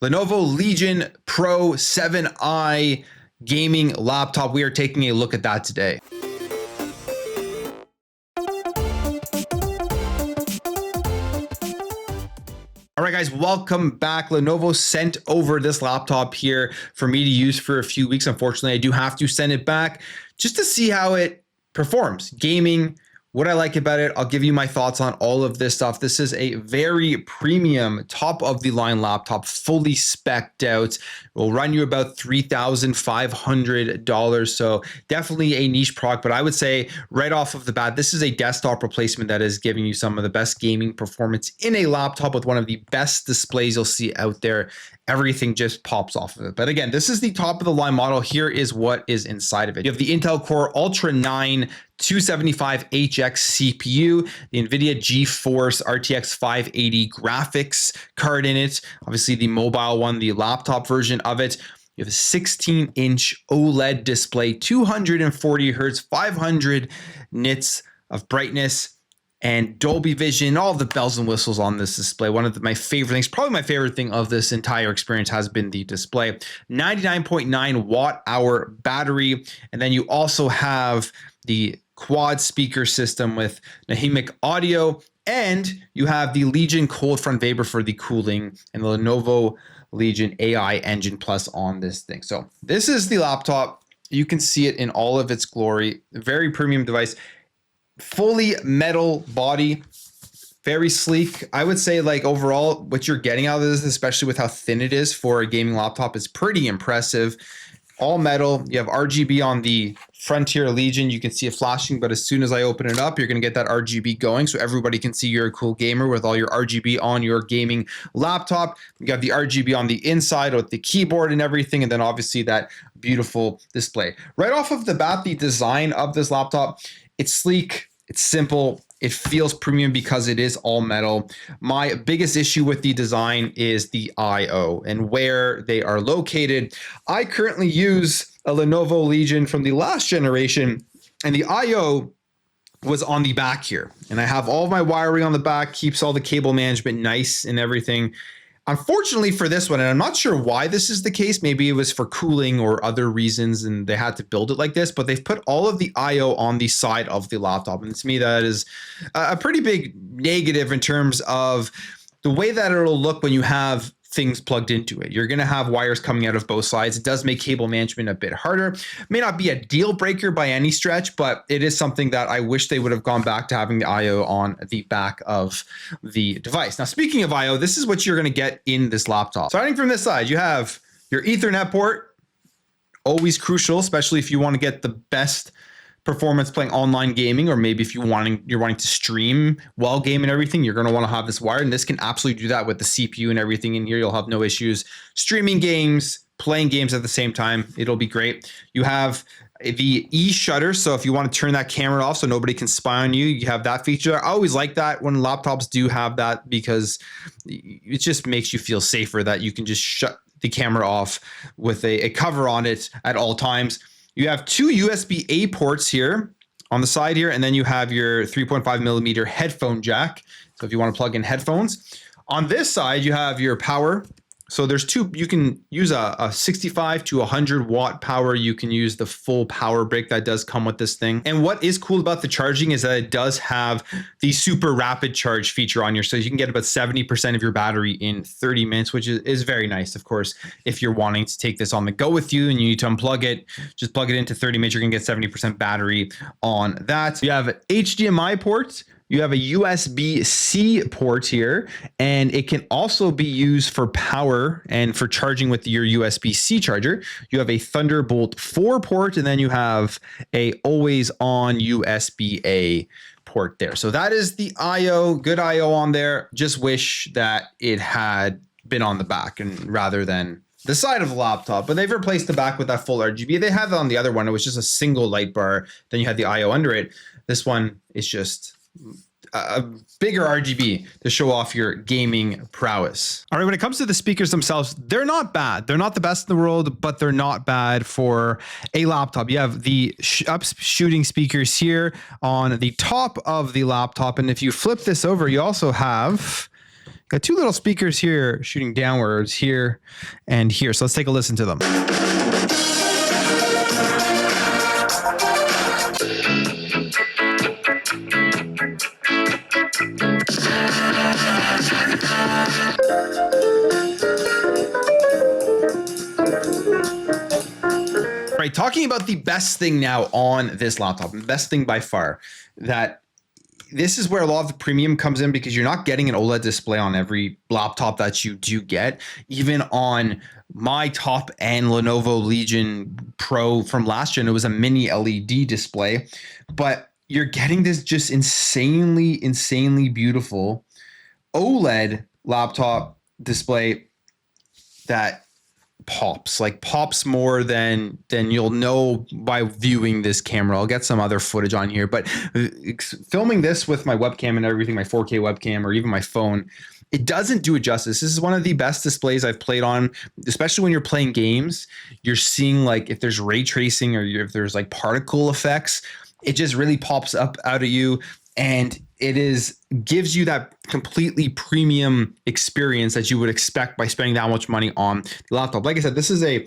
Lenovo Legion Pro 7i gaming laptop. We are taking a look at that today. All right, guys, welcome back. Lenovo sent over this laptop here for me to use for a few weeks. Unfortunately, I do have to send it back just to see how it performs. Gaming, what I like about it. I'll give you my thoughts on all of this stuff. This is a very premium, top of the line laptop, fully specced out. It will run you about $3,500. So definitely a niche product, but I would say right off of the bat, this is a desktop replacement that is giving you some of the best gaming performance in a laptop with one of the best displays you'll see out there. Everything just pops off of it. But again, this is the top of the line model. Here is what is inside of it. You have the Intel Core Ultra 9 275HX CPU, the NVIDIA GeForce RTX 580 graphics card in it. Obviously the mobile one, the laptop version of it. You have a 16-inch OLED display, 240 hertz, 500 nits of brightness, and Dolby Vision, all the bells and whistles on this display. One of my favorite things, probably my favorite thing of this entire experience has been the display. 99.9 watt hour battery. And then you also have the quad speaker system with Nahimic audio, and you have the Legion cold front vapor for the cooling and the Lenovo Legion AI Engine Plus on this thing. So this is the laptop. You can see it in all of its glory. Very premium device. Fully metal body, very sleek. I would say like overall what you're getting out of this, especially with how thin it is for a gaming laptop, is pretty impressive. All metal. You have RGB on the Frontier Legion. You can see it flashing, but as soon as I open it up, you're going to get that RGB going so everybody can see you're a cool gamer with all your RGB on your gaming laptop. You have the RGB on the inside with the keyboard and everything, and then obviously that beautiful display. Right off of the bat, the design of this laptop, it's sleek, it's simple, it feels premium because it is all metal. My biggest issue with the design is the I/O and where they are located. I currently use a Lenovo Legion from the last generation, and the I/O was on the back here. And I have all of my wiring on the back, keeps all the cable management nice and everything. Unfortunately for this one, and I'm not sure why this is the case, maybe it was for cooling or other reasons and they had to build it like this, but they've put all of the I/O on the side of the laptop. And to me, that is a pretty big negative in terms of the way that it'll look when you have things plugged into it. You're going to have wires coming out of both sides. It does make cable management a bit harder. May not be a deal breaker by any stretch, but it is something that I wish they would have gone back to having the I/O on the back of the device. Now, speaking of I/O, this is what you're going to get in this laptop. Starting from this side, you have your Ethernet port, always crucial, especially if you want to get the best performance playing online gaming, or maybe if you're wanting to stream while game and everything, you're going to want to have this wire, and this can absolutely do that with the CPU and everything in here. You'll have no issues streaming games, playing games at the same time. It'll be great. You have the e-shutter, so if you want to turn that camera off so nobody can spy on you, you have that feature. I always like that when laptops do have that because it just makes you feel safer that you can just shut the camera off with a cover on it at all times. You have two USB-A ports here on the side here, and then you have your 3.5 millimeter headphone jack. So if you want to plug in headphones. On this side, you have your power. So there's two, you can use a 65 to 100 watt power. You can use the full power brick that does come with this thing. And what is cool about the charging is that it does have the super rapid charge feature on here. So you can get about 70% of your battery in 30 minutes, which is very nice. Of course, if you're wanting to take this on the go with you and you need to unplug it, just plug it into 30 minutes, you're gonna get 70% battery on that. You have HDMI ports. You have a USB-C port here, and it can also be used for power and for charging with your USB-C charger. You have a Thunderbolt 4 port, and then you have a always-on USB-A port there. So that is the I/O, good I/O on there. Just wish that it had been on the back and rather than the side of the laptop, but they've replaced the back with that full RGB. They had that on the other one. It was just a single light bar. Then you had the I/O under it. This one is just a bigger RGB to show off your gaming prowess. All right, when it comes to the speakers themselves, they're not bad. They're not the best in the world, but they're not bad for a laptop. You have the up shooting speakers here on the top of the laptop. And if you flip this over, you also have Got two little speakers here shooting downwards here and here. So let's take a listen to them. Right, talking about the best thing now on this laptop, the best thing by far, that this is where a lot of the premium comes in, because you're not getting an OLED display on every laptop that you do get. Even on my top end Lenovo Legion Pro from last gen, it was a mini LED display, but you're getting this just insanely beautiful OLED laptop display that pops more than you'll know by viewing this camera. I'll get some other footage on here, but filming this with my webcam and everything, my 4K webcam or even my phone, it doesn't do it justice. This is one of the best displays I've played on, especially when you're playing games. You're seeing like if there's ray tracing or if there's like particle effects, it just really pops up out of you. And it gives you that completely premium experience that you would expect by spending that much money on the laptop. Like I said, this is a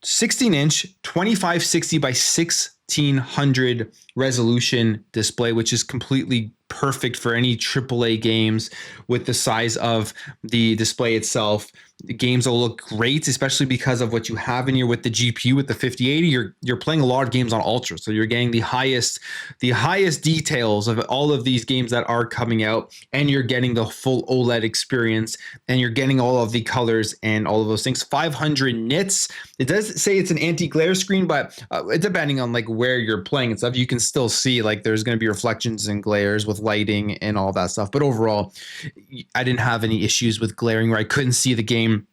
16-inch 2560 by 1600 resolution display, which is completely perfect for any AAA games with the size of the display itself. The games will look great, especially because of what you have in here with the GPU. With the 5080, you're playing a lot of games on Ultra, so you're getting the highest details of all of these games that are coming out, and you're getting the full OLED experience, and you're getting all of the colors and all of those things. 500 nits. It does say it's an anti-glare screen, but depending on like where you're playing and stuff, you can still see like there's going to be reflections and glares with lighting and all that stuff. But overall, I didn't have any issues with glaring where I couldn't see the game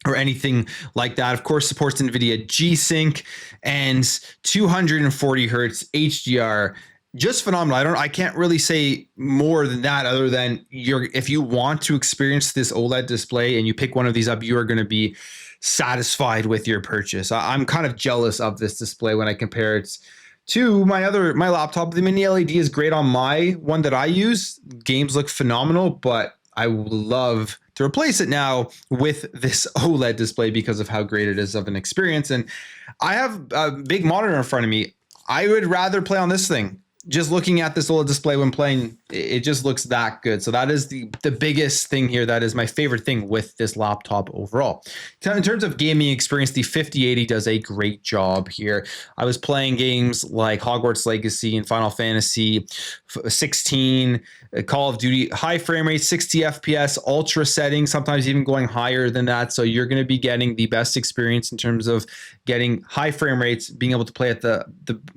or anything like that. Of course, supports NVIDIA G-Sync and 240 hertz HDR. Just phenomenal. I can't really say more than that, other than if you want to experience this OLED display and you pick one of these up, you are going to be satisfied with your purchase. I'm kind of jealous of this display when I compare it to my laptop. The mini LED is great on my one that I use. Games look phenomenal, but I would love to replace it now with this OLED display because of how great it is of an experience. And I have a big monitor in front of me. I would rather play on this thing. Just looking at this OLED display when playing, it just looks that good. So that is the biggest thing here. That is my favorite thing with this laptop overall. In terms of gaming experience, the 5080 does a great job here. I was playing games like Hogwarts Legacy and Final Fantasy 16, Call of Duty, high frame rate, 60 FPS, ultra settings, sometimes even going higher than that. So you're going to be getting the best experience in terms of getting high frame rates, being able to play at the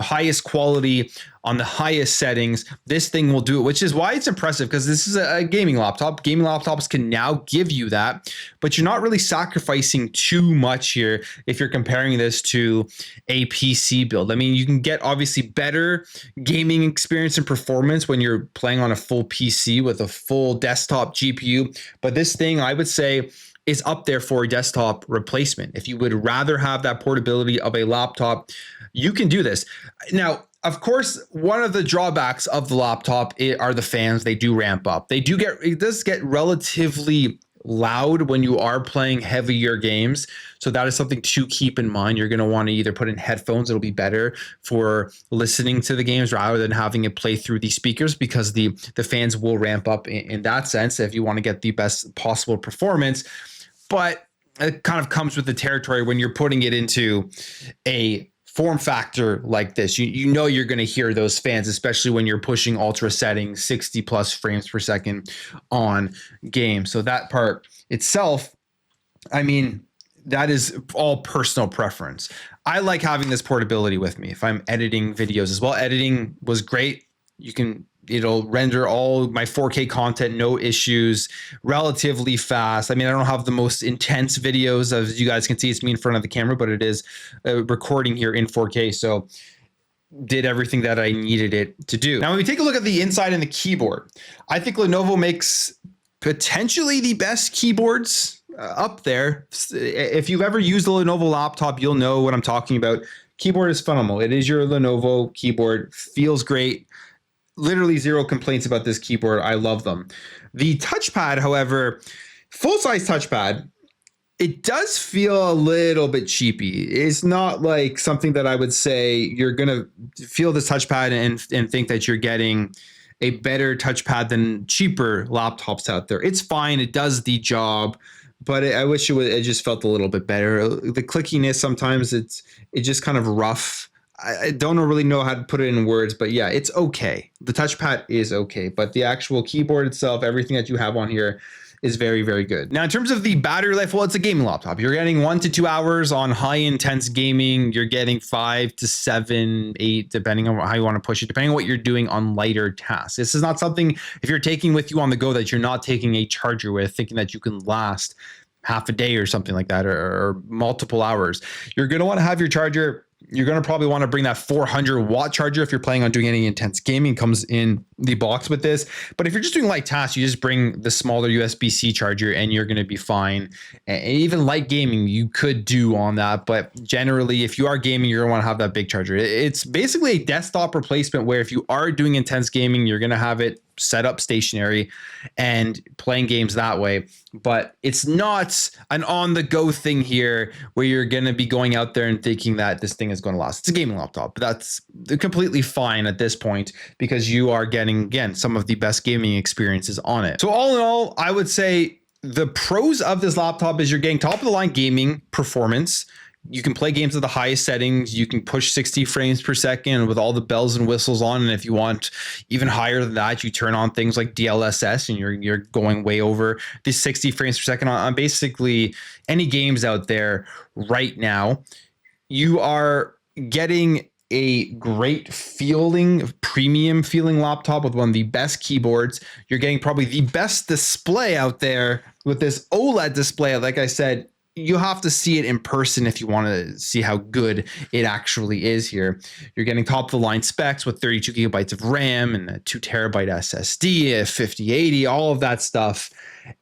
highest quality on the highest settings. This thing will do it, which is why it's impressive, because this is a gaming laptop. Gaming laptops can now give you that, but you're not really sacrificing too much here if you're comparing this to a PC build. I mean, you can get obviously better gaming experience and performance when you're playing on a full PC with a full desktop GPU, but this thing, I would say, is up there for a desktop replacement. If you would rather have that portability of a laptop, you can do this. Now, of course, one of the drawbacks of the laptop are the fans. They do ramp up. It does get relatively loud when you are playing heavier games. So that is something to keep in mind. You're going to want to either put in headphones. It'll be better for listening to the games rather than having it play through the speakers, because the fans will ramp up in that sense if you want to get the best possible performance. But it kind of comes with the territory when you're putting it into a form factor like this. You know you're going to hear those fans, especially when you're pushing ultra settings, 60 plus frames per second on games. So that part itself, I mean, that is all personal preference. I like having this portability with me if I'm editing videos as well. Editing was great. It'll render all my 4K content, no issues, relatively fast. I mean, I don't have the most intense videos, as you guys can see. It's me in front of the camera, but it is recording here in 4K. So did everything that I needed it to do. Now, when we take a look at the inside and the keyboard, I think Lenovo makes potentially the best keyboards up there. If you've ever used a Lenovo laptop, you'll know what I'm talking about. Keyboard is phenomenal. It is your Lenovo keyboard, feels great. literally zero complaints about this keyboard. I love them. The touchpad, however, full-size touchpad, it does feel a little bit cheapy. It's not like something that I would say you're going to feel this touchpad and think that you're getting a better touchpad than cheaper laptops out there. It's fine. It does the job, but I wish it just felt a little bit better. The clickiness, sometimes it's just kind of rough. I don't really know how to put it in words, but yeah, it's okay. The touchpad is okay, but the actual keyboard itself, everything that you have on here, is very, very good. Now, in terms of the battery life, well, it's a gaming laptop. You're getting 1 to 2 hours on high intense gaming. You're getting 5 to 7, 8, depending on how you want to push it, depending on what you're doing on lighter tasks. This is not something, if you're taking with you on the go, that you're not taking a charger with, thinking that you can last half a day or something like that, or multiple hours. You're going to want to have your charger. You're going to probably want to bring that 400-watt charger if you're planning on doing any intense gaming. It comes in the box with this. But if you're just doing light tasks, you just bring the smaller USB-C charger and you're going to be fine. And even light gaming you could do on that. But generally, if you are gaming, you're going to want to have that big charger. It's basically a desktop replacement where if you are doing intense gaming, you're going to have it set up stationary and playing games that way. But it's not an on-the-go thing here where you're going to be going out there and thinking that this thing is going to last. It's a gaming laptop, but that's completely fine at this point because you are getting, again, some of the best gaming experiences on it. So all in all, I would say the pros of this laptop is you're getting top-of-the-line gaming performance. You can play games at the highest settings. You can push 60 frames per second with all the bells and whistles on. And if you want even higher than that, you turn on things like DLSS and you're going way over the 60 frames per second on basically any games out there right now. You are getting a great feeling, premium feeling laptop with one of the best keyboards. You're getting probably the best display out there with this OLED display. Like I said, you have to see it in person if you want to see how good it actually is here. You're getting top of the line specs with 32 gigabytes of RAM and a 2 terabyte SSD, a 5080, all of that stuff.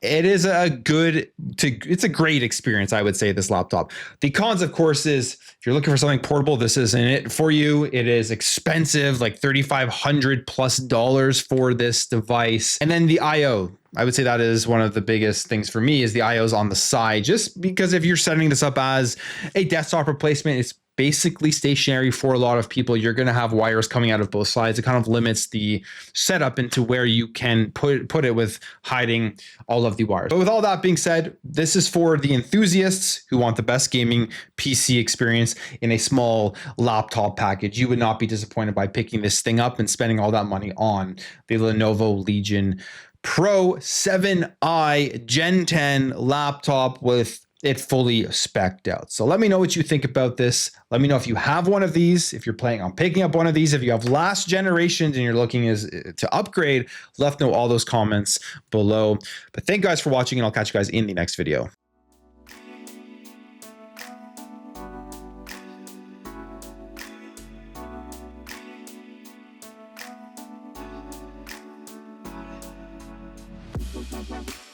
It is it's a great experience, I would say, this laptop. The cons, of course, is if you're looking for something portable, this isn't it for you. It is expensive, like $3,500+ for this device. And then the IO. I would say that is one of the biggest things for me is the IOs on the side, just because if you're setting this up as a desktop replacement, it's basically stationary for a lot of people. You're going to have wires coming out of both sides. It kind of limits the setup into where you can put it with hiding all of the wires. But with all that being said, this is for the enthusiasts who want the best gaming PC experience in a small laptop package. You would not be disappointed by picking this thing up and spending all that money on the Lenovo Legion Pro 7i Gen 10 laptop with it fully spec'd out. So let me know what you think about this. Let me know if you have one of these, if you're planning on picking up one of these, if you have last generations and you're looking to upgrade, let me know all those comments below. But thank you guys for watching, and I'll catch you guys in the next video. Bye.